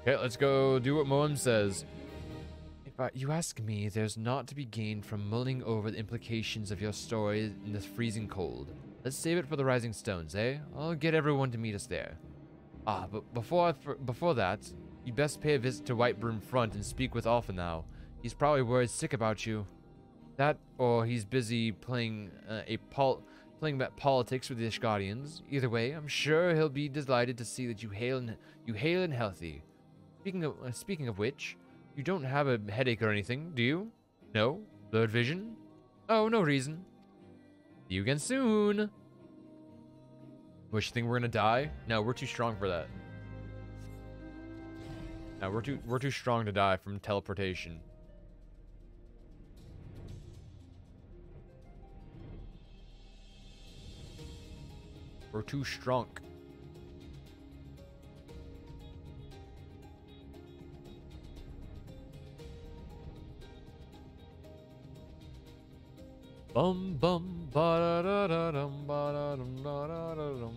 Okay, let's go do what Moem says. If you ask me, there's naught to be gained from mulling over the implications of your story in this freezing cold. Let's save it for the Rising Stones, eh? I'll get everyone to meet us there. Ah, but before that, you'd best pay a visit to Whitebroom Front and speak with Alpha now. He's probably worried sick about you. That, or he's busy playing politics with the Ishgardians. Either way, I'm sure he'll be delighted to see that you hale and healthy. Speaking of which, you don't have a headache or anything, do you? No? Blurred vision? Oh, no reason. See you again soon. Wish you think we're gonna die? No, we're too strong for that. No, we're too strong to die from teleportation. We're too strong. Bum bum ba da da da dum ba da dum da da da dum.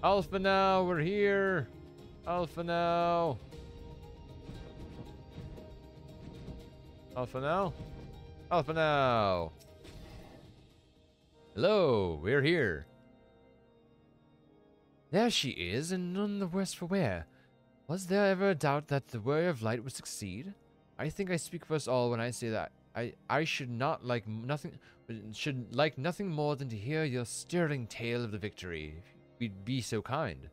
Alpha now, we're here. Alpha now. Alpha now. Alpha now. Hello, we're here. There she is, and none the worse for wear. Was there ever a doubt that the Warrior of Light would succeed? I think I speak for us all when I say that I should like nothing more than to hear your stirring tale of the victory, if you'd be so kind.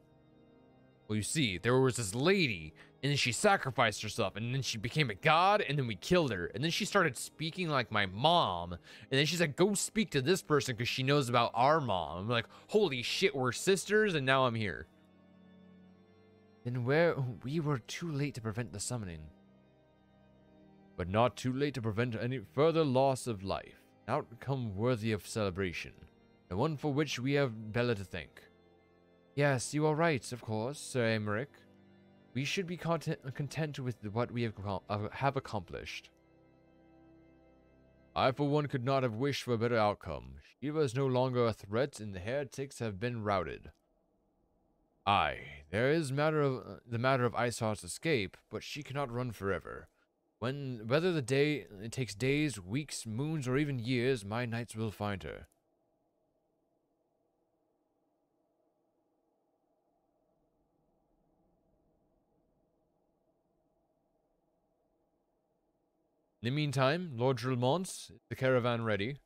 Well, you see, there was this lady, and then she sacrificed herself, and then she became a god, and then we killed her, and then she started speaking like my mom, and then she's like, go speak to this person because she knows about our mom. I'm like, holy shit, we're sisters, and now I'm here. Then we were too late to prevent the summoning. But not too late to prevent any further loss of life. An outcome worthy of celebration, and one for which we have Bella to thank. Yes, you are right, of course, Sir Aymeric. We should be content with what we have accomplished. I, for one, could not have wished for a better outcome. Shiva is no longer a threat, and the heretics have been routed. Aye, there is the matter of Iceheart's escape, but she cannot run forever. Whether it takes days, weeks, moons, or even years, my knights will find her. In the meantime, Lord Drillmont, is the caravan ready?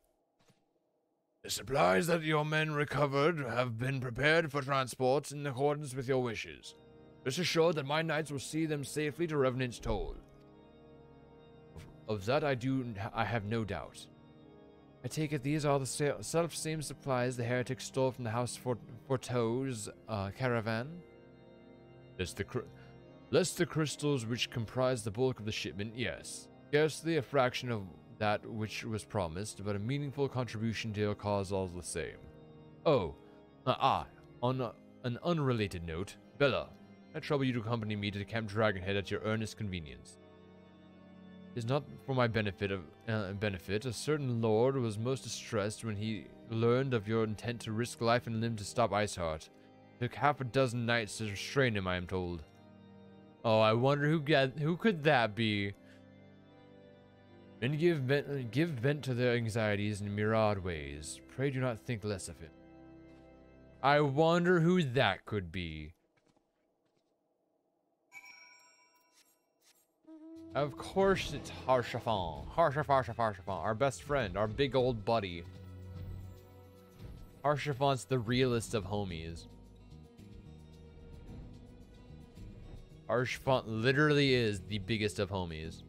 The supplies that your men recovered have been prepared for transport in accordance with your wishes. Rest assured that my knights will see them safely to Revenant's Toll. Of that I have no doubt. I take it these are the self-same supplies the heretics stole from the House Forteau's caravan? Lest the crystals which comprise the bulk of the shipment, yes. Scarcely a fraction of that which was promised, but a meaningful contribution to your cause all the same. Oh, on an unrelated note, Bella, I trouble you to accompany me to Camp Dragonhead at your earnest convenience. It is not for my benefit. A certain lord was most distressed when he learned of your intent to risk life and limb to stop Iceheart. It took half a dozen knights to restrain him, I am told. Oh, I wonder who could that be? Men give vent to their anxieties in myriad ways. Pray do not think less of him. I wonder who that could be. Of course it's Harshaphon. Harshaphon, our best friend, our big old buddy. Harshaphon's the realest of homies. Harshaphon literally is the biggest of homies.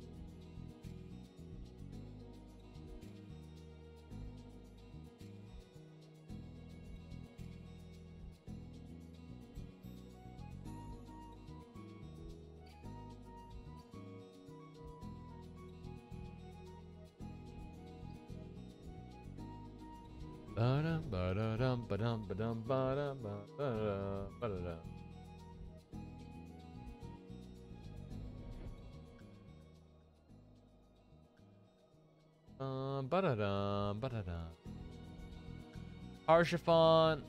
Harshaphon.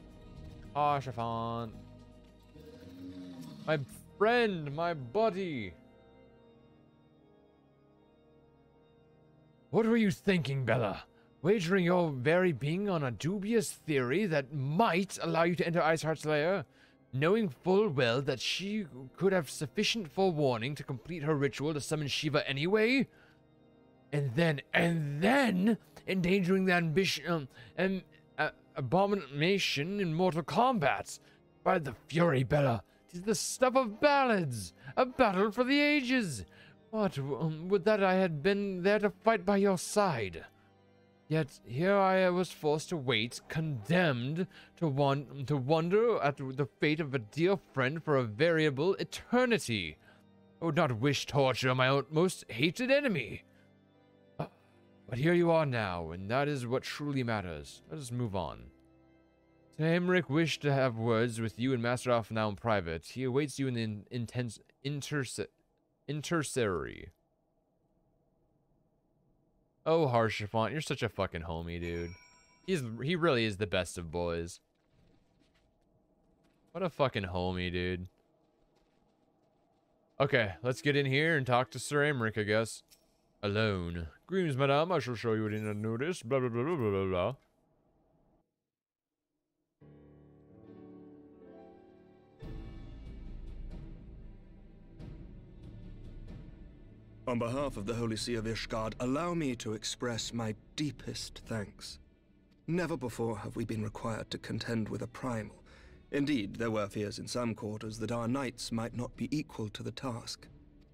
Ah, Chiffon. My friend, my buddy. What were you thinking, Bella? Wagering your very being on a dubious theory that might allow you to enter Iceheart's lair, knowing full well that she could have sufficient forewarning to complete her ritual to summon Shiva anyway? And then endangering the ambition and abomination in mortal combat. By the fury, Bella, 'tis the stuff of ballads, a battle for the ages. What would that I had been there to fight by your side. Yet here I was forced to wait, condemned to wonder at the fate of a dear friend for a variable eternity. I would not wish torture my most hated enemy. But here you are now, and that is what truly matters. Let us move on. Emmerich wished to have words with you and Master Alpha now in private. He awaits you in the intense intercessory. Oh, Harshafont, you're such a fucking homie, dude. He really is the best of boys. What a fucking homie, dude. Okay, let's get in here and talk to Sir Emmerich, I guess. Alone. Greetings, madame. I shall show you what you notice. Blah, blah, blah, blah, blah, blah. On behalf of the Holy See of Ishgard, allow me to express my deepest thanks. Never before have we been required to contend with a primal. Indeed, there were fears in some quarters that our knights might not be equal to the task.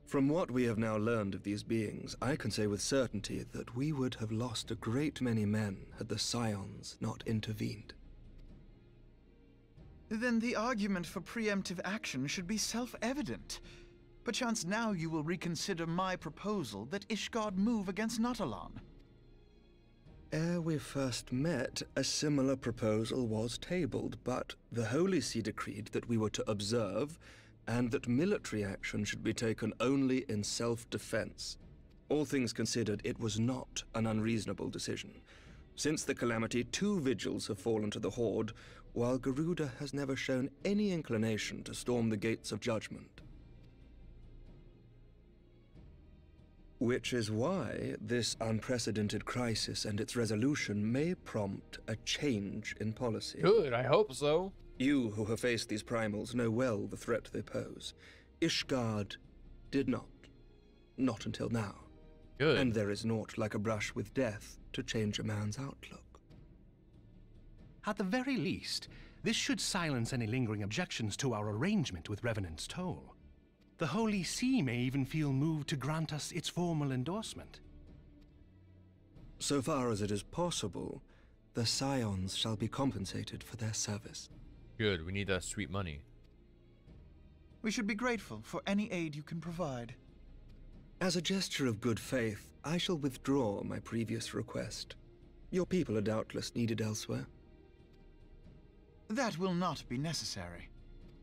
From what we have now learned of these beings, I can say with certainty that we would have lost a great many men had the Scions not intervened. Then the argument for preemptive action should be self-evident. Perchance now you will reconsider my proposal that Ishgard move against Nautalon. Ere we first met, a similar proposal was tabled, but the Holy See decreed that we were to observe, and that military action should be taken only in self-defense. All things considered, it was not an unreasonable decision. Since the calamity, 2 vigils have fallen to the Horde, while Garuda has never shown any inclination to storm the gates of judgment. Which is why this unprecedented crisis and its resolution may prompt a change in policy. Good, I hope so. You who have faced these primals know well the threat they pose. Ishgard did not. Not until now. Good. And there is naught like a brush with death to change a man's outlook. At the very least, this should silence any lingering objections to our arrangement with Revenant's Toll. The Holy See may even feel moved to grant us its formal endorsement. So far as it is possible, the Scions shall be compensated for their service. Good, we need that sweet money. We should be grateful for any aid you can provide. As a gesture of good faith, I shall withdraw my previous request. Your people are doubtless needed elsewhere. That will not be necessary.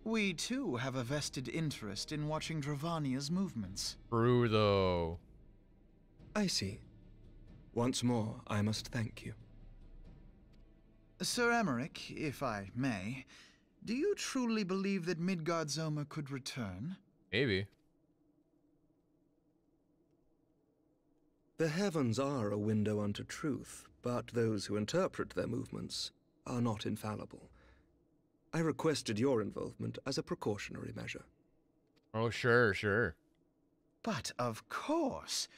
We, too, have a vested interest in watching Dravania's movements. True, though. I see. Once more, I must thank you. Sir Emmerich, if I may, do you truly believe that Midgardsormr could return? Maybe. The heavens are a window unto truth, but those who interpret their movements are not infallible. I requested your involvement as a precautionary measure. Oh, sure. But of course,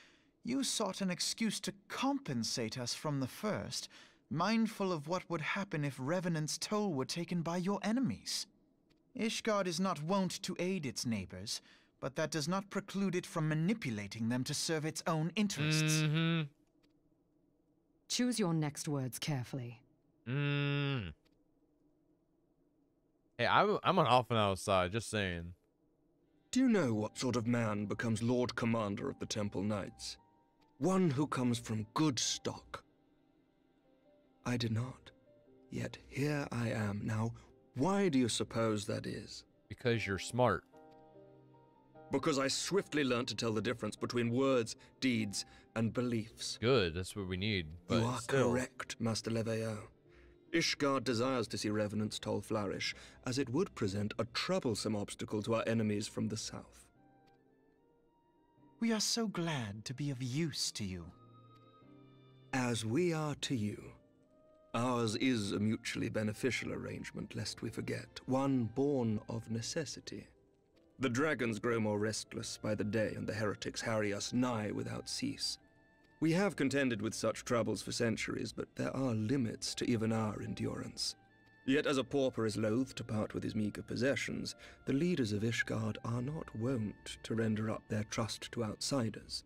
you sought an excuse to compensate us from the first, mindful of what would happen if Revenant's Toll were taken by your enemies. Ishgard is not wont to aid its neighbors, but that does not preclude it from manipulating them to serve its own interests. Choose your next words carefully. Hey, I'm on Alphanau's side, just saying. Do you know what sort of man becomes Lord Commander of the Temple Knights? One who comes from good stock. I did not. Yet here I am. Now, why do you suppose that is? Because you're smart. Because I swiftly learned to tell the difference between words, deeds, and beliefs. Good, that's what we need. But You are still. correct, Master Leveilleur. Ishgard desires to see Revenant's toll flourish, as it would present a troublesome obstacle to our enemies from the south. We are so glad to be of use to you. As we are to you. Ours is a mutually beneficial arrangement, lest we forget, one born of necessity. The dragons grow more restless by the day, and the heretics harry us nigh without cease. We have contended with such troubles for centuries, but there are limits to even our endurance. Yet as a pauper is loath to part with his meager possessions, the leaders of Ishgard are not wont to render up their trust to outsiders.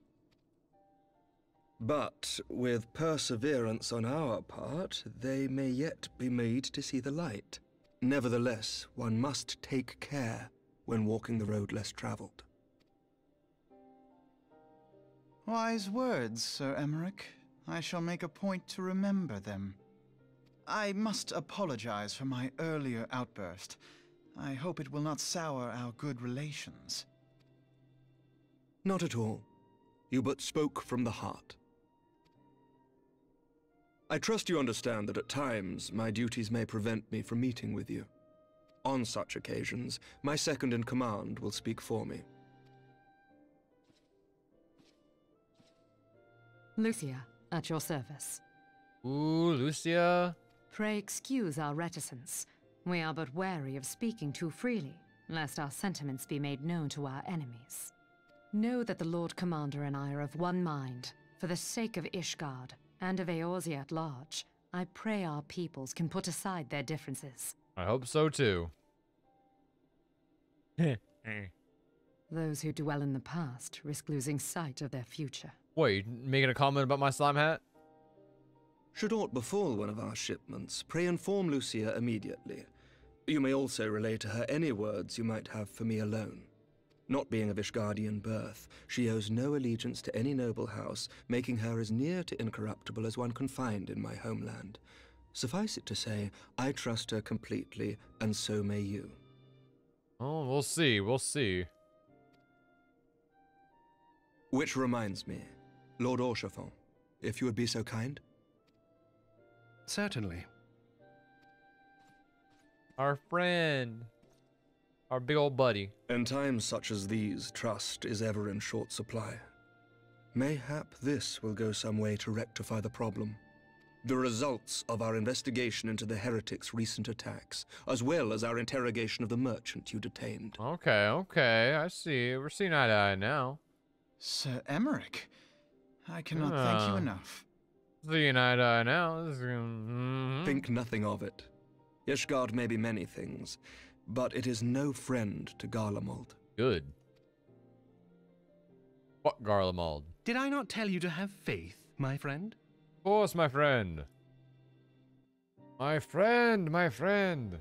But with perseverance on our part, they may yet be made to see the light. Nevertheless, one must take care when walking the road less traveled. Wise words, Sir Emmerich. I shall make a point to remember them. I must apologize for my earlier outburst. I hope it will not sour our good relations. Not at all. You but spoke from the heart. I trust you understand that at times my duties may prevent me from meeting with you. On such occasions, my second-in-command will speak for me. Lucia, at your service. Ooh, Lucia. Pray excuse our reticence. We are but wary of speaking too freely, lest our sentiments be made known to our enemies. Know that the Lord Commander and I are of one mind. For the sake of Ishgard, and of Eorzea at large, I pray our peoples can put aside their differences. I hope so too. Those who dwell in the past risk losing sight of their future. Wait, making a comment about my slime hat? Should aught befall one of our shipments, pray inform Lucia immediately. You may also relay to her any words you might have for me alone. Not being of Ishgardian birth, she owes no allegiance to any noble house, making her as near to incorruptible as one can find in my homeland. Suffice it to say, I trust her completely, and so may you. Oh, we'll see, we'll see. Which reminds me, Lord Orchefort, if you would be so kind. Certainly. Our friend. Our big old buddy. In times such as these, trust is ever in short supply. Mayhap this will go some way to rectify the problem. The results of our investigation into the heretics' recent attacks, as well as our interrogation of the merchant you detained. Okay, okay, I see. We're seeing eye to eye now. Sir Emmerich, I cannot thank you enough. Seeing eye to eye now. This is Think nothing of it. Ishgard may be many things, but it is no friend to Garlemald. Good. What Garlemald? Did I not tell you to have faith, my friend? Of course, my friend. My friend, my friend.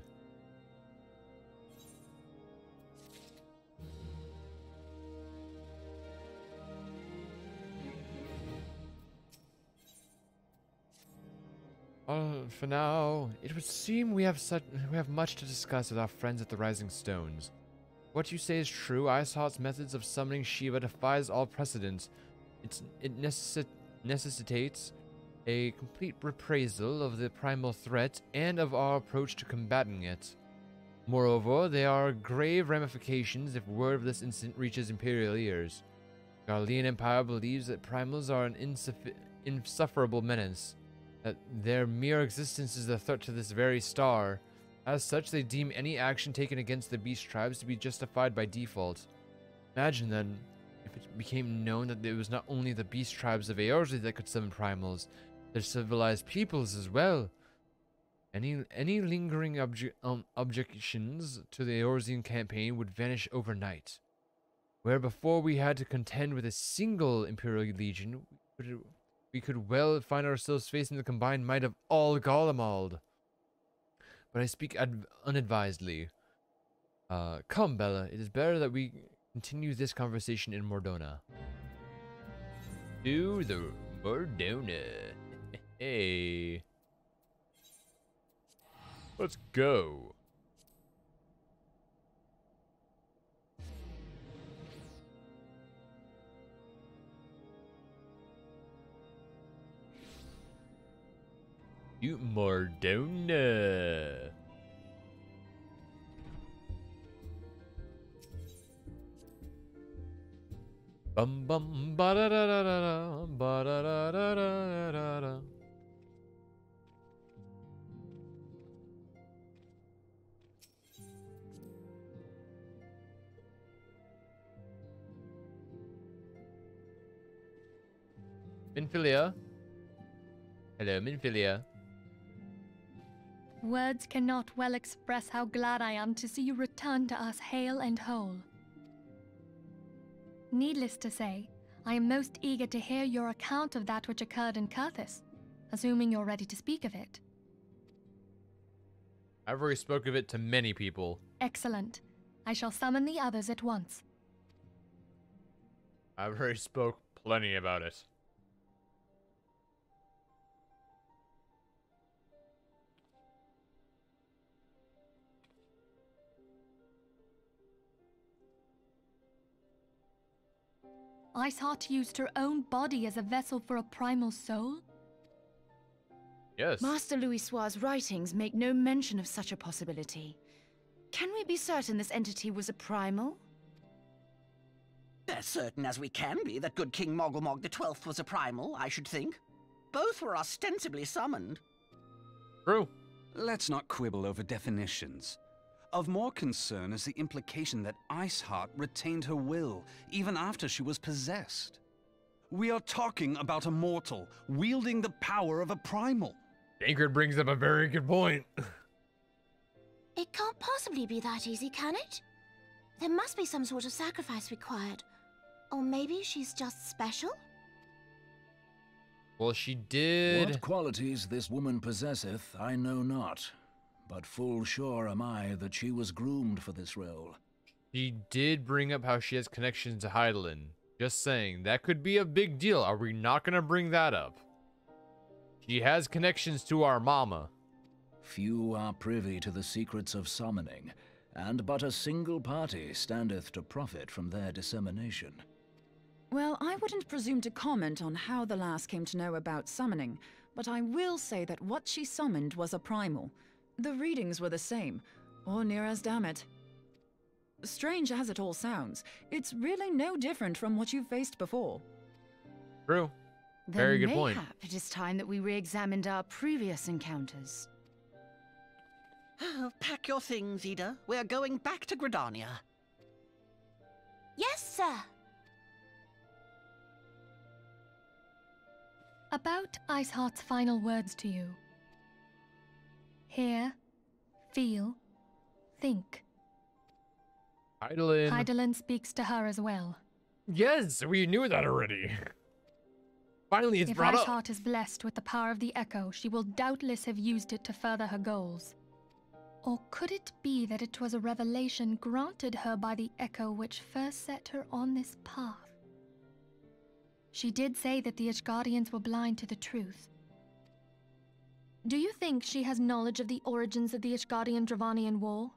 For now, it would seem we have much to discuss with our friends at the Rising Stones. What you say is true. Iceheart's methods of summoning Shiva defies all precedent. It necessitates a complete reprisal of the primal threat and of our approach to combating it. Moreover, there are grave ramifications if word of this incident reaches Imperial ears. The Garlean Empire believes that primals are an insufferable menace, that their mere existence is a threat to this very star. As such, they deem any action taken against the beast tribes to be justified by default. Imagine then, if it became known that it was not only the beast tribes of Eorzea that could summon primals, their civilized peoples as well. Any lingering objections to the Eorzean campaign would vanish overnight. Where before we had to contend with a single Imperial Legion, we could well find ourselves facing the combined might of all Garlemald. But I speak unadvisedly. Come, Bella, it is better that we continue this conversation in Mordona. To the Mordona. Hey. Let's go. You Mordona. Bum bum ba da da da da ba da da da da da da. Minfilia. Hello, Minfilia. Words cannot well express how glad I am to see you return to us hale and whole. Needless to say, I am most eager to hear your account of that which occurred in Curthis, assuming you're ready to speak of it. I've already spoke of it to many people. Excellent. I shall summon the others at once. I've already spoke plenty about it. Iceheart used her own body as a vessel for a primal soul? Yes. Master Louisoix's writings make no mention of such a possibility. Can we be certain this entity was a primal? As certain as we can be that good King Mogglmog XII was a primal, I should think. Both were ostensibly summoned. True. Let's not quibble over definitions. Of more concern is the implication that Iceheart retained her will, even after she was possessed. We are talking about a mortal, wielding the power of a primal. Dankard brings up a very good point. It can't possibly be that easy, can it? There must be some sort of sacrifice required. Or maybe she's just special? Well, she did. What qualities this woman possesseth, I know not. But full sure am I that she was groomed for this role. She did bring up how she has connections to Hydaelyn. Just saying, that could be a big deal. Are we not going to bring that up? She has connections to our mama. Few are privy to the secrets of summoning, and but a single party standeth to profit from their dissemination. Well, I wouldn't presume to comment on how the lass came to know about summoning, but I will say that what she summoned was a primal. The readings were the same, or near as damn it. Strange as it all sounds, it's really no different from what you've faced before. True. Very good point. Mayhap it is time that we re-examined our previous encounters. Pack your things, Ida. We're going back to Gridania. Yes, sir. About Iceheart's final words to you. Hear, feel, think. Hydaelyn. Hydaelyn speaks to her as well. Yes, we knew that already. Finally, it's if brought up. If Iceheart is blessed with the power of the Echo, she will doubtless have used it to further her goals. Or could it be that it was a revelation granted her by the Echo which first set her on this path? She did say that the Ishgardians were blind to the truth. Do you think she has knowledge of the origins of the Ishgardian-Dravanian War?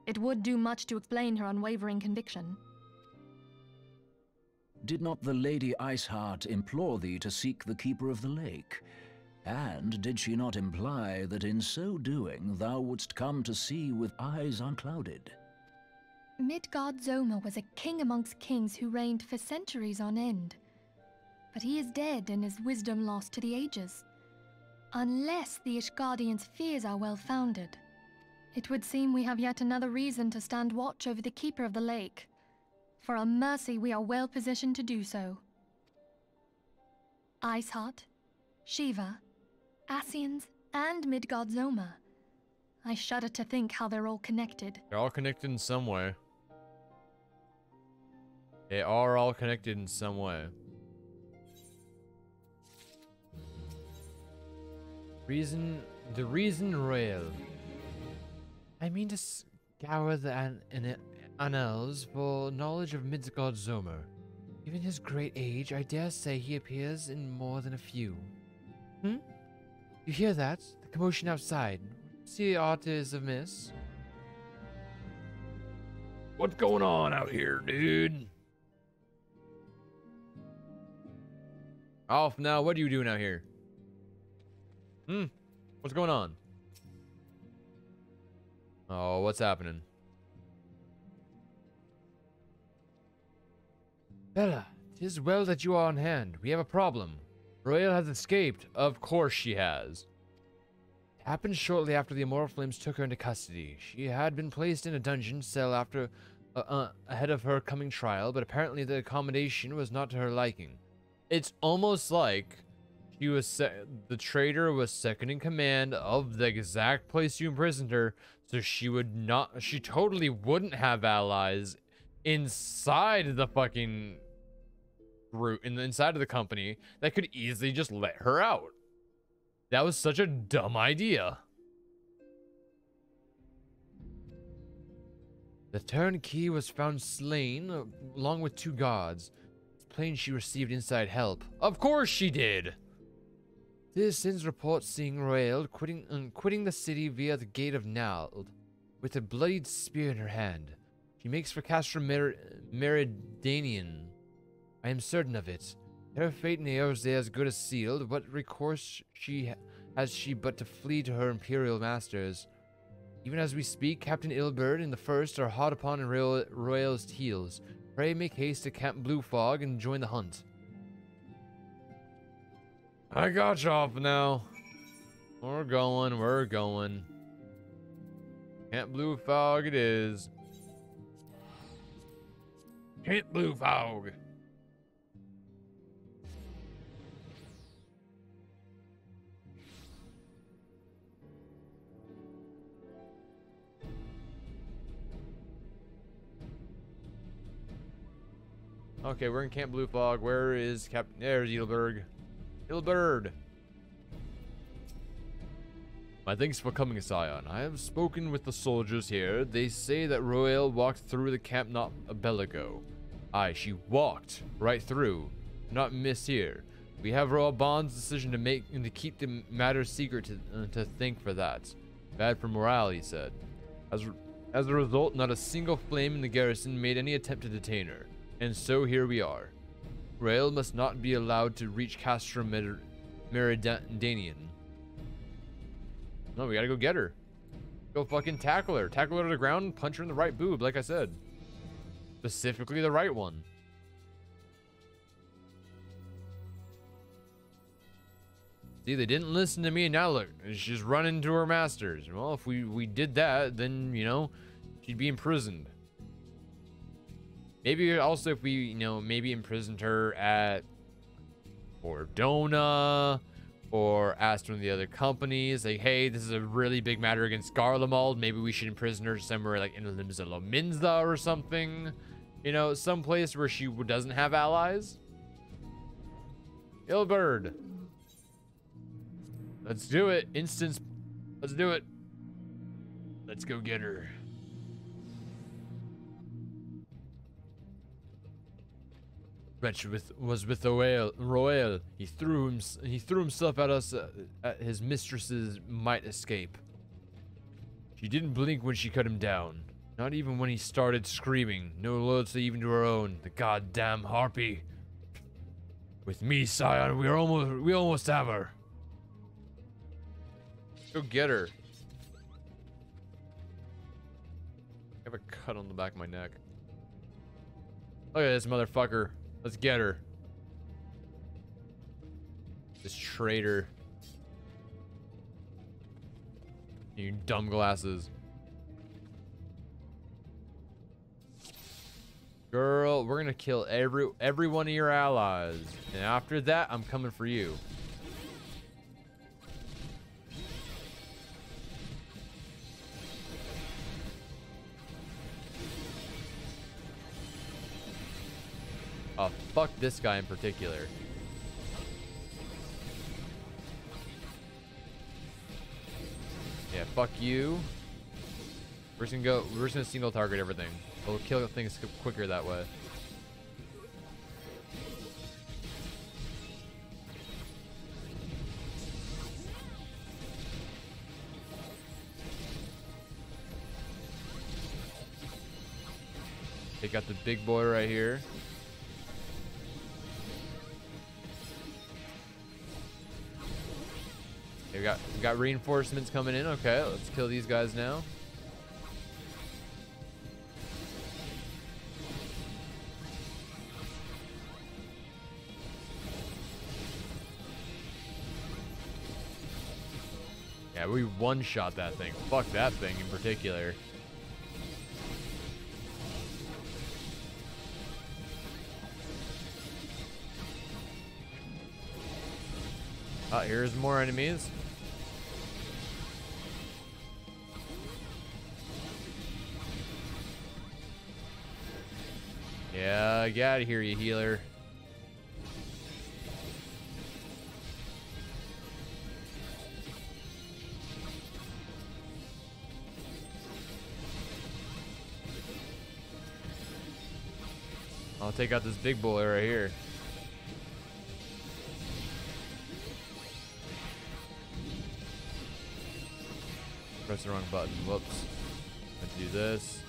It would do much to explain her unwavering conviction. Did not the Lady Iceheart implore thee to seek the Keeper of the Lake? And did she not imply that in so doing thou wouldst come to see with eyes unclouded? Midgard-Zoma was a king amongst kings who reigned for centuries on end. But he is dead and his wisdom lost to the ages. Unless the Ishgardians' fears are well-founded. It would seem we have yet another reason to stand watch over the Keeper of the Lake. For a mercy, we are well positioned to do so. Iceheart, Shiva, Ascians, and Midgard-Zoma. I shudder to think how they're all connected. They're all connected in some way. They are all connected in some way. The reason royal. I mean to scour the annals for knowledge of Midgard-Zoma. Given his great age, I dare say he appears in more than a few. You hear that? The commotion outside. See aught is amiss? What's going on out here, dude? Alf, now what are you doing out here? What's going on? Oh, what's happening? Bella, 'tis well that you are on hand. We have a problem. Royale has escaped. Of course she has. It happened shortly after the Immortal Flames took her into custody. She had been placed in a dungeon cell after ahead of her coming trial, but apparently the accommodation was not to her liking. It's almost like she was the traitor was second in command of the exact place you imprisoned her, so she totally wouldn't have allies inside the fucking group, inside of the company that could easily just let her out. That was such a dumb idea. The turnkey was found slain along with 2 guards. It's plain she received inside help. Of course she did. Citizens report seeing Royale quitting the city via the gate of Nald with a bloodied spear in her hand. She makes for Castra Meridanian. I am certain of it. Her fate in Eorze as good as sealed. What recourse has she but to flee to her imperial masters? Even as we speak, Captain Ilberd and the First are hot upon Royale's heels. Pray make haste to Camp Blue Fog and join the hunt. I got you off now. We're going. Camp Blue Fog it is. Camp Blue Fog. Okay, we're in Camp Blue Fog. Where is Captain? There's Edelberg. Edelberd. My thanks for coming, Scion. I have spoken with the soldiers here. They say that Royale walked through the camp not a bell ago. Aye, she walked right through. Not miss here. We have Royal Bond's decision to make and to keep the matter secret to thank for that. Bad for morale, he said. As a result, not a single flame in the garrison made any attempt to detain her. And so here we are. Royale must not be allowed to reach Castra Meridanian. No, we gotta go get her. Go fucking tackle her. Tackle her to the ground and punch her in the right boob, like I said. Specifically the right one. See, they didn't listen to me, and now look, she's running to her masters. Well, if we did that, then, you know, she'd be imprisoned. Maybe also if we, you know, maybe imprisoned her at Ordona, or asked one of the other companies, like, hey, this is a really big matter against Garlemald. Maybe we should imprison her somewhere like in Lominza or something. You know, someplace where she doesn't have allies. Ilberd. Let's do it. Instance. Let's do it. Let's go get her. Wretch was with the Royale. He threw himself at us. At his mistress's might escape. She didn't blink when she cut him down. Not even when he started screaming. No loyalty even to her own. The goddamn harpy. With me, Scion, we almost have her. Go get her. I have a cut on the back of my neck. Look at this motherfucker. Let's get her. This traitor. You dumb glasses. Girl, we're gonna kill every one of your allies. And after that, I'm coming for you. Oh, fuck this guy in particular. Yeah, fuck you. We're just gonna single target everything. We'll kill things quicker that way. Take out the big boy right here. we got reinforcements coming in. Okay, let's kill these guys now. Yeah, we one-shot that thing. Fuck that thing in particular. Oh, here's more enemies. Yeah, get out of here, you healer. I'll take out this big boy right here. Press the wrong button. Whoops. Let's do this.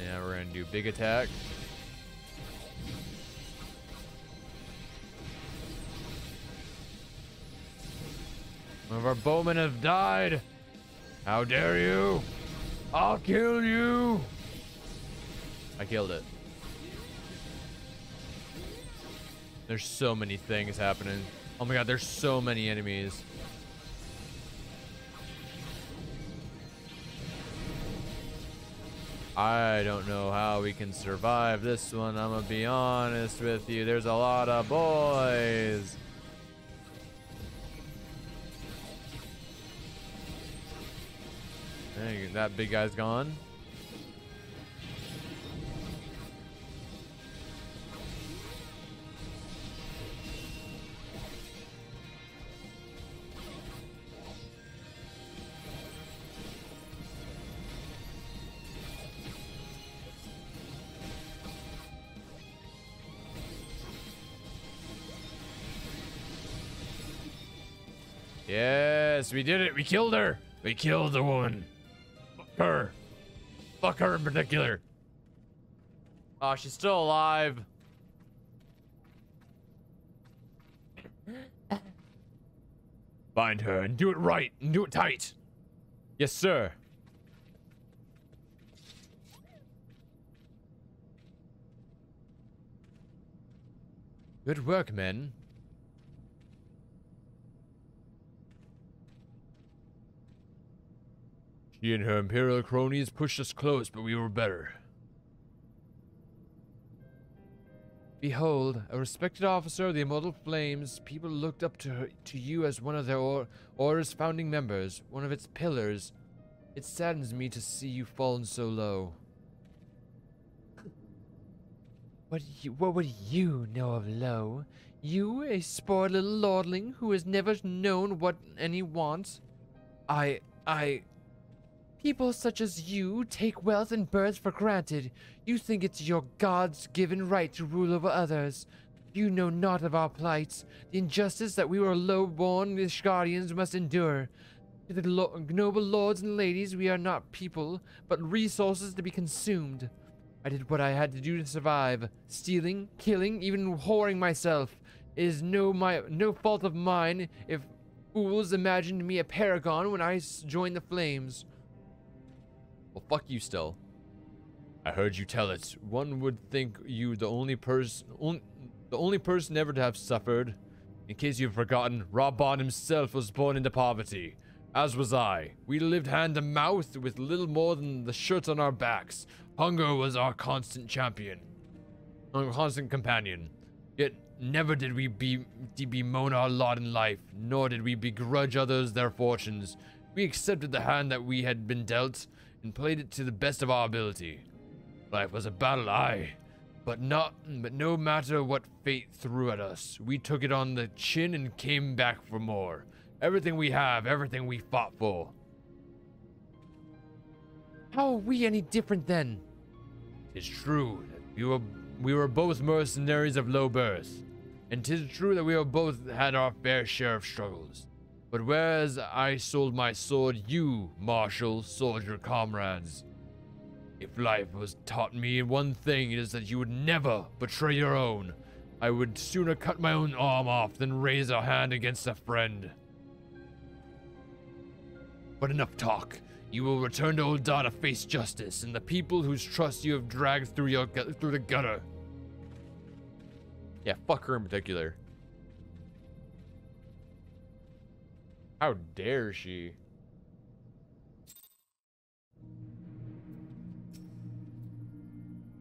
Now we're gonna do big attack. One of our bowmen have died. How dare you? I'll kill you. I killed it. There's so many things happening. Oh my god, there's so many enemies. I don't know how we can survive this one. I'm gonna be honest with you. There's a lot of boys. Dang, that big guy's gone. Yes, we did it. We killed her. We killed the woman. Fuck her. Fuck her in particular. Oh, she's still alive. Find her and do it right and do it tight. Yes, sir. Good work, men. She and her Imperial cronies pushed us close, but we were better. Behold, a respected officer of the Immortal Flames, people looked up to you as one of their Order's founding members, one of its pillars. It saddens me to see you fallen so low. What would you know of low? You, a spoiled little lordling who has never known what any wants? People such as you take wealth and birth for granted. You think it's your God's-given right to rule over others. You know not of our plight, the injustice that we were low-born Ishgardians must endure. To the noble lords and ladies, we are not people, but resources to be consumed. I did what I had to do to survive. Stealing, killing, even whoring myself. It is no fault of mine if fools imagined me a paragon when I joined the flames. Well, fuck you still. I heard you tell it. One would think you the only person ever to have suffered. In case you've forgotten, Reborn himself was born into poverty. As was I. We lived hand to mouth with little more than the shirts on our backs. Hunger was our constant companion. Yet never did we bemoan our lot in life, nor did we begrudge others their fortunes. We accepted the hand that we had been dealt, and played it to the best of our ability. Life was a battle, aye, but no matter what fate threw at us, we took it on the chin and came back for more. Everything we have, everything we fought for. How are we any different then? It's true that we were both mercenaries of low birth, and 'tis true that we have both had our fair share of struggles. But whereas I sold my sword, you, marshal, sold your comrades. If life was taught me one thing, it is that you would never betray your own. I would sooner cut my own arm off than raise a hand against a friend. But enough talk. You will return to Ul'dah to face justice and the people whose trust you have dragged through the gutter. Yeah, fuck her in particular. How dare she?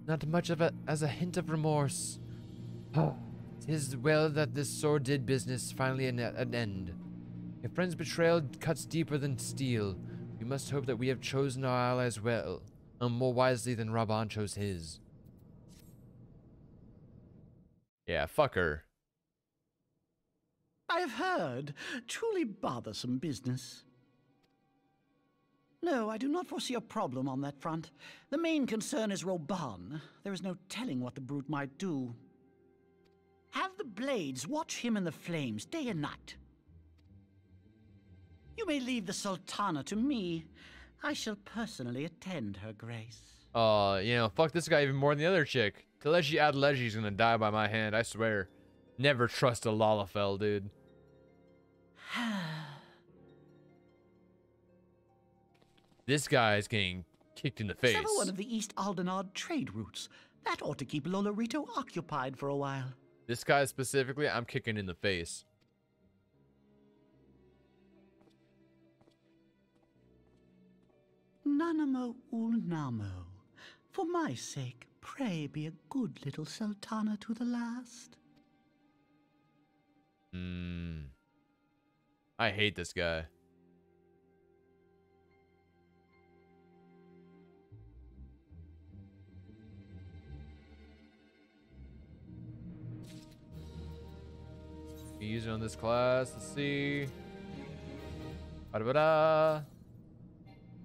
Not much of it as a hint of remorse. 'Tis well that this sword did business finally an end. Your friend's betrayal cuts deeper than steel. We must hope that we have chosen our allies well, and more wisely than Raban chose his. Yeah, fuck her. I have heard. Truly bothersome business. No, I do not foresee a problem on that front. The main concern is Reborn. There is no telling what the brute might do. Have the blades watch him in the flames day and night. You may leave the Sultana to me. I shall personally attend her grace. You know, fuck this guy even more than the other chick. Kaleshi Adeleji's gonna die by my hand, I swear. Never trust a Lalafell, dude. This guy is getting kicked in the face. Sever one of the East Aldenard trade routes. That ought to keep Lolorito occupied for a while. This guy specifically, I'm kicking in the face. Nanamo Ulnamo. For my sake, pray be a good little Sultana to the last. I hate this guy. Use it on this class. Let's see. Ba-da-ba-da.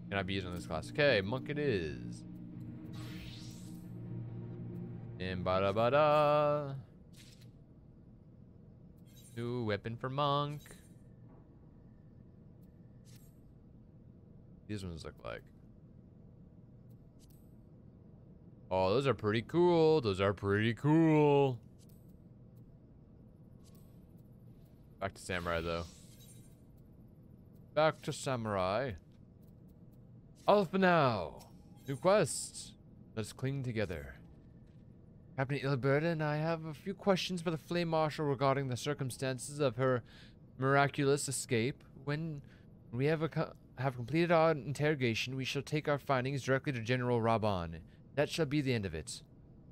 Can I be used on this class? Okay, monk it is. And ba-da-ba-da. New weapon for monk. These ones look like. Oh, those are pretty cool. Those are pretty cool. Back to samurai, though. Back to samurai. All for now. New quest. Let's cling together. Captain Ilberta and I have a few questions for the Flame Marshal regarding the circumstances of her miraculous escape. When we have completed our interrogation, we shall take our findings directly to General Raban. That shall be the end of it.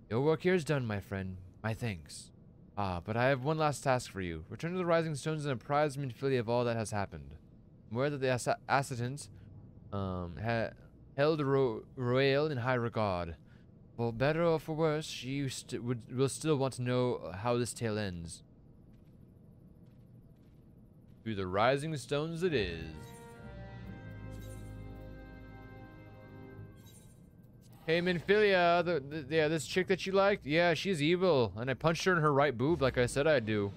Your work here is done, my friend. My thanks. But I have one last task for you. Return to the Rising Stones and apprise Minfilia of all that has happened. I'm aware that the assassins held Royale in high regard. For better or for worse, she will still want to know how this tale ends. Through the Rising Stones it is. Hey Minfilia, this chick that you liked? Yeah, she's evil, and I punched her in her right boob like I said I'd do.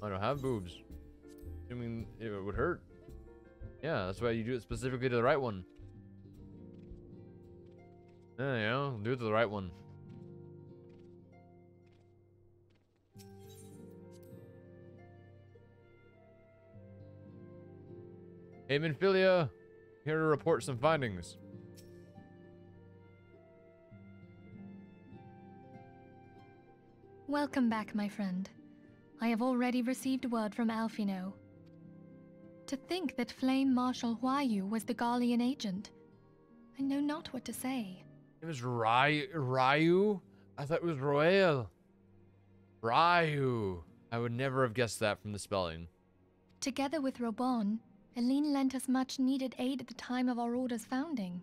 I don't have boobs. Assuming it would hurt. Yeah, that's why you do it specifically to the right one. Yeah, you know, do it to the right one. Hey Minfilia, here to report some findings. Welcome back, my friend. I have already received word from Alfino. To think that Flame Marshal Huayu was the Garlean agent. I know not what to say. It was Ryu? I thought it was Royale. Ryu. I would never have guessed that from the spelling. Together with Reborn, Eileen lent us much needed aid at the time of our Order's founding.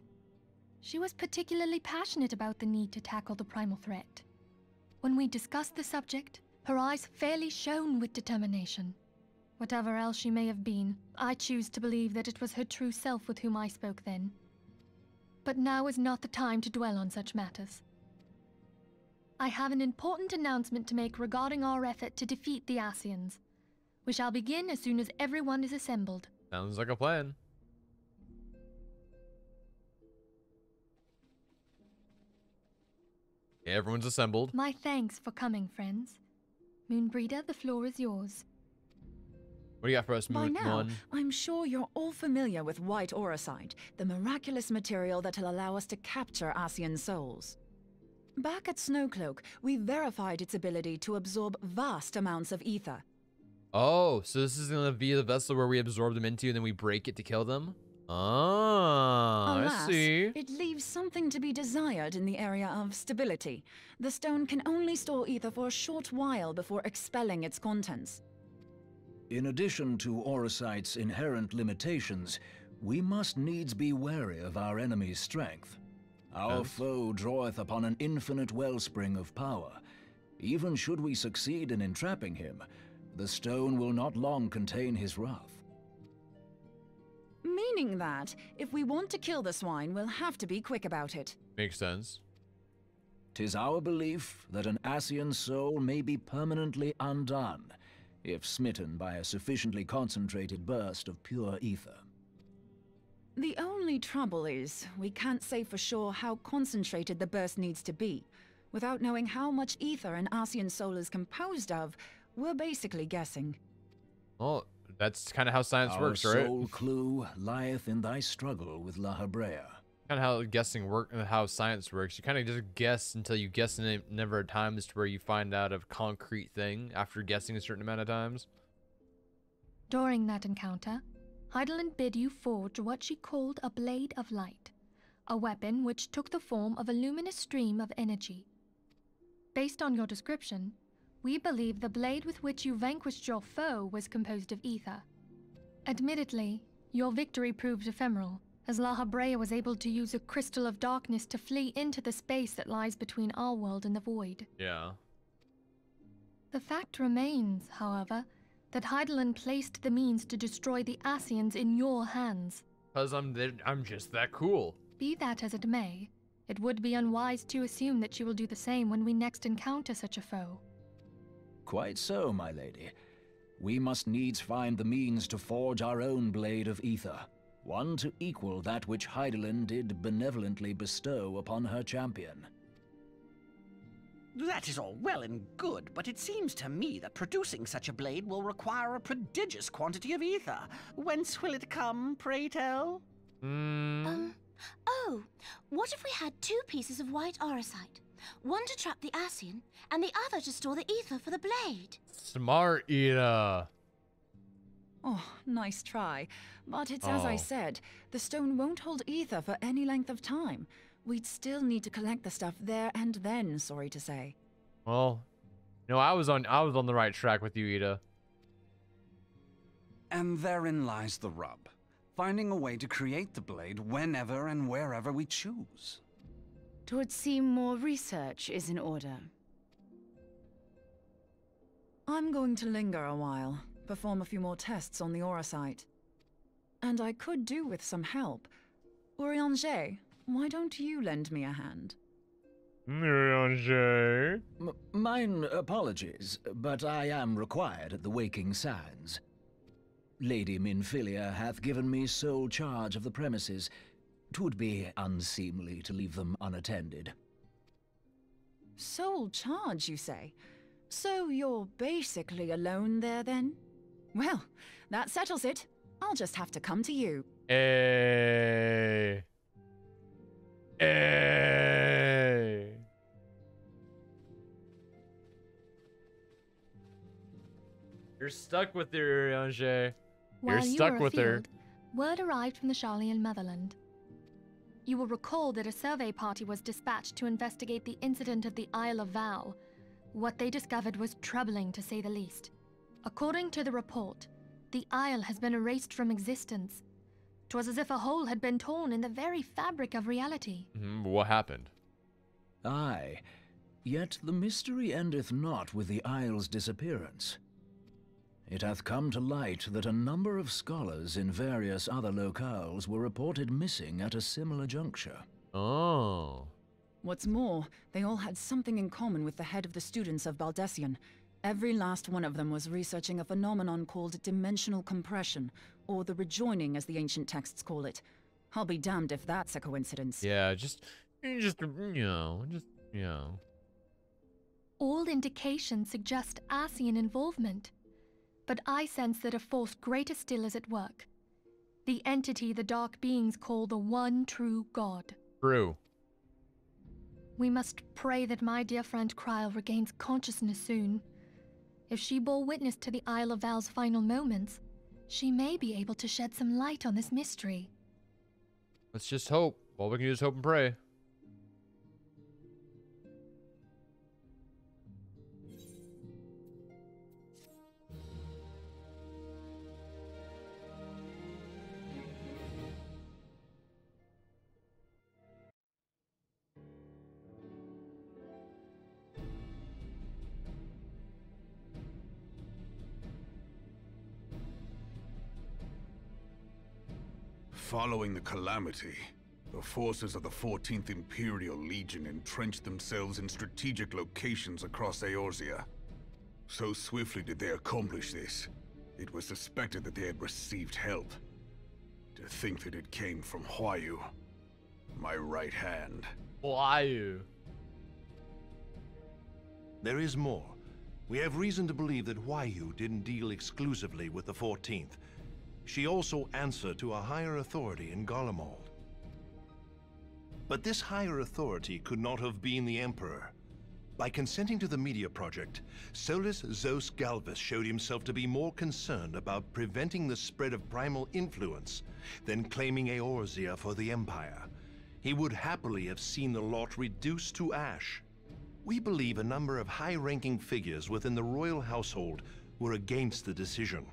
She was particularly passionate about the need to tackle the primal threat. When we discussed the subject, her eyes fairly shone with determination. Whatever else she may have been, I choose to believe that it was her true self with whom I spoke then. But now is not the time to dwell on such matters. I have an important announcement to make regarding our effort to defeat the Ascians. We shall begin as soon as everyone is assembled. Sounds like a plan. Everyone's assembled. My thanks for coming, friends. Moonbreeder, the floor is yours. What do you got for us, By Moon now, One? I'm sure you're all familiar with white auracite, the miraculous material that'll allow us to capture Asian souls. Back at Snowcloak, we verified its ability to absorb vast amounts of ether. Oh, so this is gonna be the vessel where we absorb them into and then we break it to kill them? Ah, Alas, I see. it leaves something to be desired in the area of stability. The stone can only store ether for a short while before expelling its contents. In addition to auracite's inherent limitations, we must needs be wary of our enemy's strength. Our foe draweth upon an infinite wellspring of power. Even should we succeed in entrapping him, the stone will not long contain his wrath. Meaning that, if we want to kill the swine, we'll have to be quick about it. Makes sense. 'Tis our belief that an Asian soul may be permanently undone, if smitten by a sufficiently concentrated burst of pure ether. The only trouble is, we can't say for sure how concentrated the burst needs to be. Without knowing how much ether an Asian soul is composed of, we're basically guessing. Well, that's kind of how science Our works, right? sole clue lieth in thy struggle with La Hebrea. Kind of how guessing how science works. You kind of just guess until you guess, and it never times to where you find out a concrete thing after guessing a certain amount of times. During that encounter, Heidelin bid you forge what she called a Blade of Light, a weapon which took the form of a luminous stream of energy. Based on your description, we believe the blade with which you vanquished your foe was composed of ether. Admittedly, your victory proved ephemeral, as La Hebrea was able to use a crystal of darkness to flee into the space that lies between our world and the void. Yeah. The fact remains, however, that Heidelin placed the means to destroy the Asians in your hands. Because I'm just that cool. Be that as it may, it would be unwise to assume that she will do the same when we next encounter such a foe. Quite so, my lady. We must needs find the means to forge our own blade of ether, one to equal that which Heidelin did benevolently bestow upon her champion. That is all well and good, but it seems to me that producing such a blade will require a prodigious quantity of ether. Whence will it come, pray tell? Oh, what if we had two pieces of white auracite? One to trap the Asian, and the other to store the ether for the blade. Smart, Ida. Oh, nice try. But it's as I said, the stone won't hold ether for any length of time. We'd still need to collect the stuff there and then, sorry to say. Well, no, I was on the right track with you, Ida. And therein lies the rub. Finding a way to create the blade whenever and wherever we choose. 'Twould seem more research is in order. I'm going to linger a while, perform a few more tests on the auracite. And I could do with some help. Urianger, why don't you lend me a hand? Urianger? Mine apologies, but I am required at the Waking Sands. Lady Minfilia hath given me sole charge of the premises. 'Twould be unseemly to leave them unattended. Sole charge, you say? So you're basically alone there, then? Well, that settles it. I'll just have to come to you. Hey. Hey. You're stuck with her, Urianger. You're stuck with her. Word arrived from the Charlian motherland. You will recall that a survey party was dispatched to investigate the incident at the Isle of Vow. What they discovered was troubling, to say the least. According to the report, the Isle has been erased from existence. 'Twas as if a hole had been torn in the very fabric of reality. What happened? Aye, yet the mystery endeth not with the Isle's disappearance. It hath come to light that a number of scholars in various other locales were reported missing at a similar juncture. Oh. What's more, they all had something in common with the head of the students of Baldessian. Every last one of them was researching a phenomenon called dimensional compression, or the rejoining as the ancient texts call it. I'll be damned if that's a coincidence. Yeah, just. All indications suggest Ascian involvement, but I sense that a force greater still is at work. The entity the Dark Beings call the One True God. True. We must pray that my dear friend Kryl regains consciousness soon. If she bore witness to the Isle of Val's final moments, she may be able to shed some light on this mystery. Let's just hope. All we can do is hope and pray. Following the calamity, the forces of the 14th Imperial Legion entrenched themselves in strategic locations across Eorzea. So swiftly did they accomplish this, it was suspected that they had received help. To think that it came from Huayu, my right hand. Huayu. There is more. We have reason to believe that Huayu didn't deal exclusively with the 14th. She also answered to a higher authority in Garlemald. But this higher authority could not have been the Emperor. By consenting to the media project, Solus Zos Galvus showed himself to be more concerned about preventing the spread of primal influence than claiming Eorzea for the Empire. He would happily have seen the lot reduced to ash. We believe a number of high-ranking figures within the royal household were against the decision,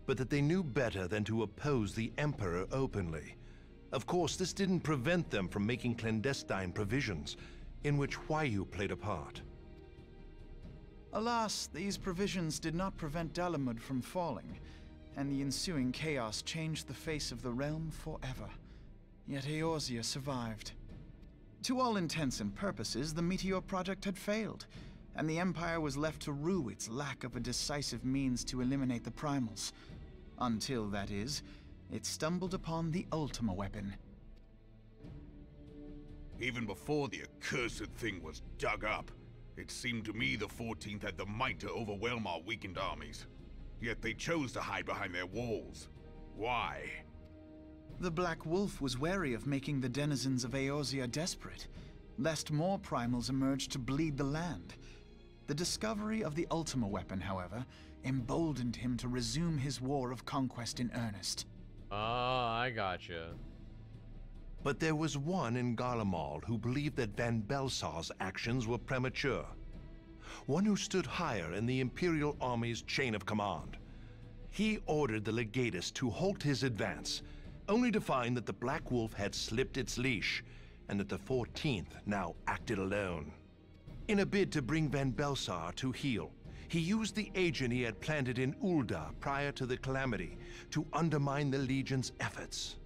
but that they knew better than to oppose the Emperor openly. Of course, this didn't prevent them from making clandestine provisions, in which Huayu played a part. Alas, these provisions did not prevent Dalamud from falling, and the ensuing chaos changed the face of the realm forever. Yet Eorzea survived. To all intents and purposes, the Meteor Project had failed, and the Empire was left to rue its lack of a decisive means to eliminate the primals. Until, that is, it stumbled upon the Ultima weapon. Even before the accursed thing was dug up, it seemed to me the 14th had the might to overwhelm our weakened armies. Yet they chose to hide behind their walls. Why? The Black Wolf was wary of making the denizens of Eorzea desperate, lest more primals emerge to bleed the land. The discovery of the Ultima weapon, however, emboldened him to resume his war of conquest in earnest. Oh, I gotcha. But there was one in Garlemald who believed that Van Belsar's actions were premature. One who stood higher in the Imperial Army's chain of command. He ordered the Legatus to halt his advance, only to find that the Black Wolf had slipped its leash, and that the 14th now acted alone. In a bid to bring Van Belsar to heel, he used the agent he had planted in Ul'dah prior to the calamity to undermine the Legion's efforts.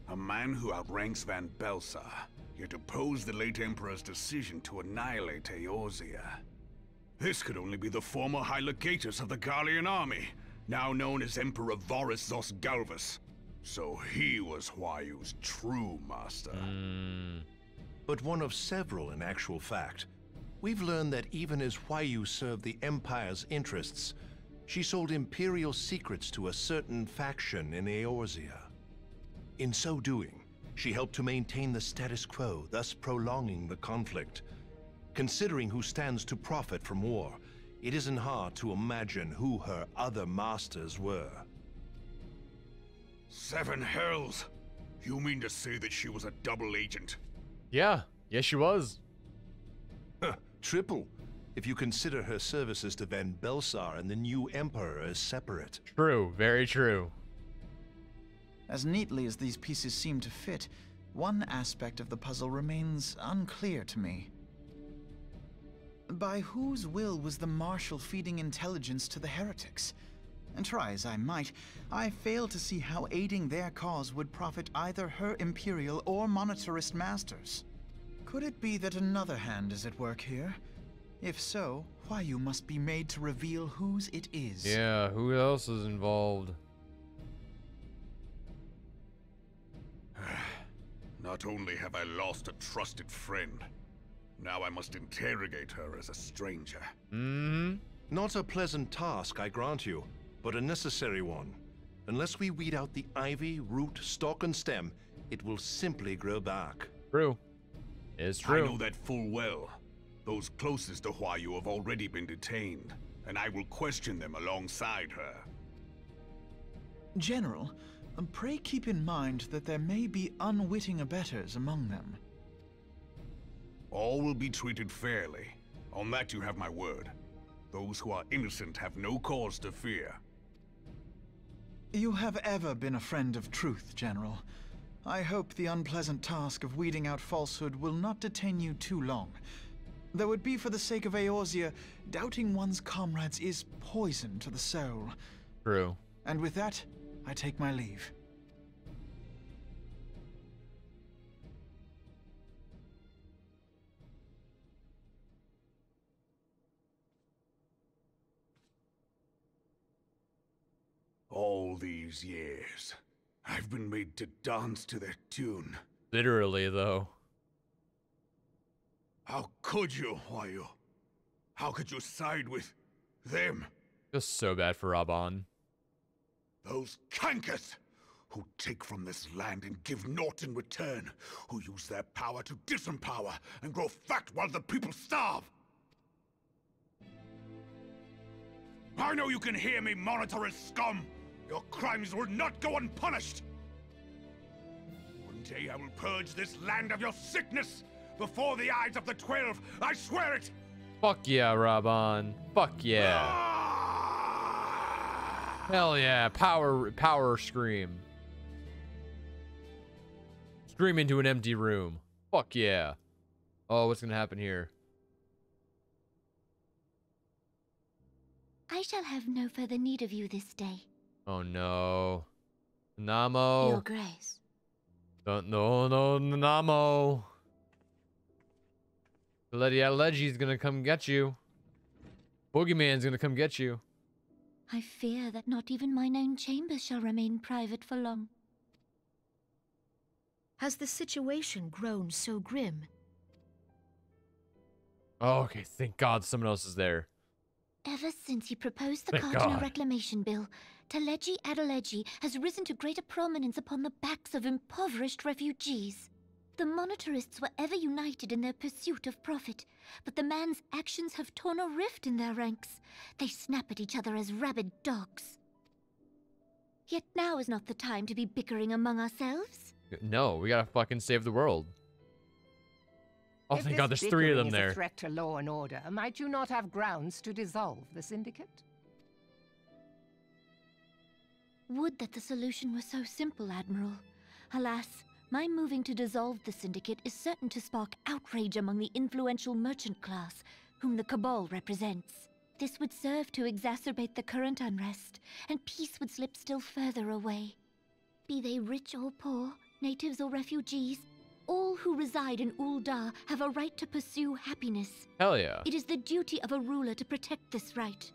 A man who outranks Van Belsar, yet opposed the late Emperor's decision to annihilate Eorzea. This could only be the former High Legatus of the Garlean army, now known as Emperor Varus Zos Galvus. So he was Huayu's true master. But one of several in actual fact. We've learned that even as Huayu served the Empire's interests, she sold Imperial secrets to a certain faction in Eorzea. In so doing, she helped to maintain the status quo, thus prolonging the conflict. Considering who stands to profit from war, it isn't hard to imagine who her other masters were. Seven hells! You mean to say that she was a double agent? Yeah, yes she was. Triple, if you consider her services to Van Belsar and the new Emperor as separate. True, very true. As neatly as these pieces seem to fit, one aspect of the puzzle remains unclear to me. By whose will was the Marshal feeding intelligence to the heretics? And try as I might, I fail to see how aiding their cause would profit either her Imperial or monetarist masters. Could it be that another hand is at work here? If so, Huayu must be made to reveal whose it is. Yeah, who else is involved? Not only have I lost a trusted friend, Now I must interrogate her as a stranger. Not a pleasant task, I grant you, but a necessary one. Unless we weed out the ivy, root, stalk, and stem, it will simply grow back. True. It's true. I know that full well. Those closest to Huayu have already been detained, and I will question them alongside her. General, pray keep in mind that there may be unwitting abettors among them. All will be treated fairly. On that you have my word. Those who are innocent have no cause to fear. You have ever been a friend of truth, General. I hope the unpleasant task of weeding out falsehood will not detain you too long. Though it be for the sake of Eorzea, doubting one's comrades is poison to the soul. True. And with that, I take my leave. All these years, I've been made to dance to their tune. Literally, though. How could you, Huayu? How could you side with them? Just so bad for Raban. Those cankers who take from this land and give naught in return, who use their power to disempower and grow fat while the people starve. I know you can hear me, monitorous scum. Your crimes will not go unpunished. One day I will purge this land of your sickness before the eyes of the 12. I swear it. Fuck yeah, Raban. Fuck yeah. Hell yeah. Power scream. Scream into an empty room. Fuck yeah. Oh, what's gonna happen here? I shall have no further need of you this day. Oh no. Namo. Your Grace. No, Namo. Legi's gonna come get you. Boogeyman's gonna come get you. I fear that not even mine own chambers shall remain private for long. Has the situation grown so grim? Oh, okay, thank God someone else is there. Ever since he proposed the Thank Cardinal God. Reclamation Bill, Teleji Adeleji has risen to greater prominence upon the backs of impoverished refugees. The Monitorists were ever united in their pursuit of profit, but the man's actions have torn a rift in their ranks. They snap at each other as rabid dogs. Yet now is not the time to be bickering among ourselves. No, we gotta fucking save the world. Oh, thank God, there's 3 of them there. If a threat to law and order, might you not have grounds to dissolve the syndicate? Would that the solution were so simple, Admiral. Alas, my moving to dissolve the syndicate is certain to spark outrage among the influential merchant class, whom the Cabal represents. This would serve to exacerbate the current unrest, and peace would slip still further away. Be they rich or poor, natives or refugees, all who reside in Ul'dah have a right to pursue happiness. Hell yeah. It is the duty of a ruler to protect this right.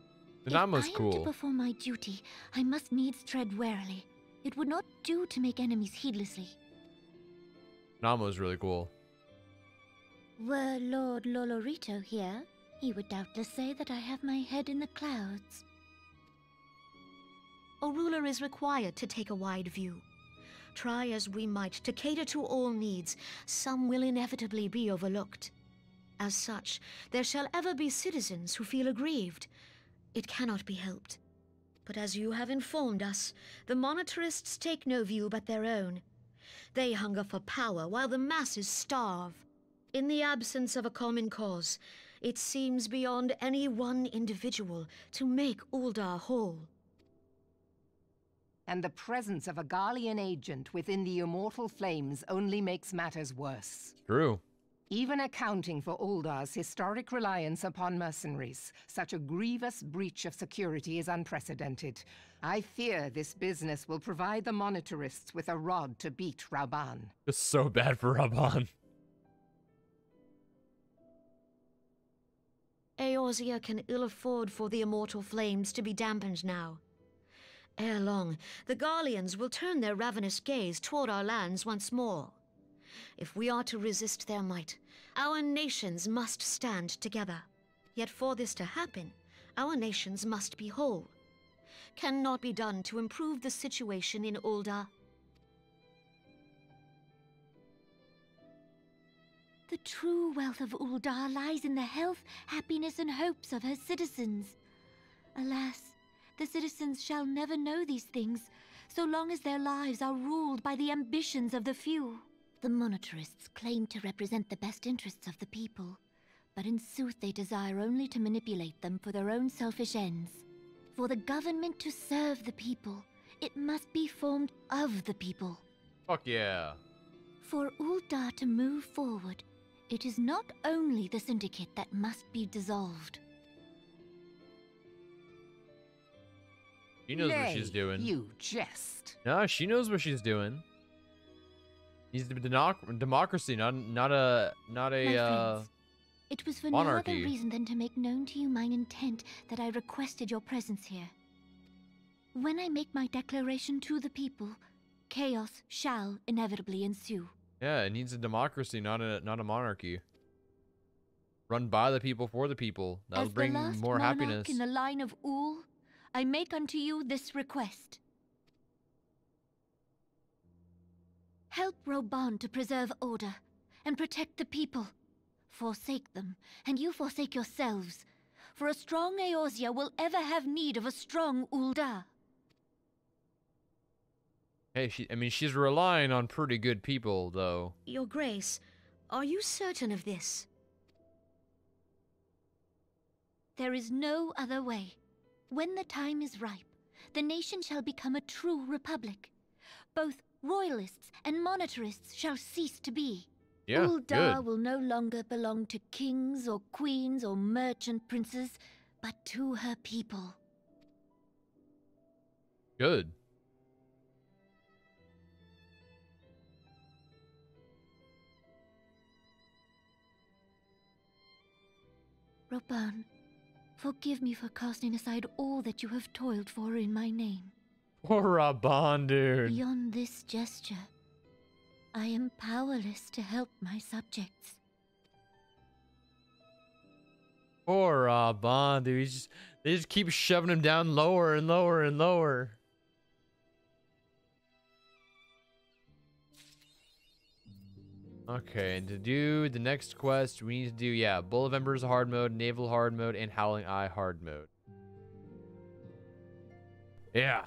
Namo's If I am to cool. perform my duty, I must needs tread warily. It would not do to make enemies heedlessly. Namo's really cool. Were Lord Lolorito here, he would doubtless say that I have my head in the clouds. A ruler is required to take a wide view. Try as we might to cater to all needs, some will inevitably be overlooked. As such, there shall ever be citizens who feel aggrieved. It cannot be helped. But as you have informed us, the Monitorists take no view but their own. They hunger for power while the masses starve. In the absence of a common cause, it seems beyond any one individual to make Ul'dah whole. And the presence of a Garlean agent within the Immortal Flames only makes matters worse. True. Even accounting for Uldah's historic reliance upon mercenaries, such a grievous breach of security is unprecedented. I fear this business will provide the Monitorists with a rod to beat Raban. It's so bad for Raban. Eorzea can ill afford for the Immortal Flames to be dampened now. Ere long, the Garleans will turn their ravenous gaze toward our lands once more. If we are to resist their might, our nations must stand together. Yet for this to happen, our nations must be whole. Cannot be done to improve the situation in Ul'dah. The true wealth of Ul'dah lies in the health, happiness, and hopes of her citizens. Alas, the citizens shall never know these things, so long as their lives are ruled by the ambitions of the few. The monetarists claim to represent the best interests of the people, but in sooth they desire only to manipulate them for their own selfish ends. For the government to serve the people, it must be formed of the people. Fuck yeah. For Ul'dah to move forward, it is not only the Syndicate that must be dissolved. She knows what she's doing. You jest. No, she knows what she's doing. He's the democracy, not a My friends, it was for monarchy. no other reason than to make known to you mine intent that I requested your presence here. When I make my declaration to the people, chaos shall inevitably ensue. Yeah, it needs a democracy, not a monarchy. Run by the people for the people. That'll As bring the last more monarch happiness. in the line of Ul, I make unto you this request. Help Reborn to preserve order and protect the people. Forsake them, and you forsake yourselves. For a strong Eorzea will ever have need of a strong Ul'dah. Hey, she's relying on pretty good people, though. Your Grace, are you certain of this? There is no other way. When the time is ripe, the nation shall become a true republic. Both royalists and monetarists shall cease to be. Yeah, Ul'dah good. will no longer belong to kings or queens or merchant princes, but to her people. Good. Reborn, forgive me for casting aside all that you have toiled for in my name. Poor Reborn, dude. Beyond this gesture, I am powerless to help my subjects. Poor Reborn, dude. They just keep shoving him down lower and lower and lower. Okay, and to do the next quest, we need to do, yeah, Bull of Embers hard mode, Naval hard mode, and Howling Eye hard mode. Yeah.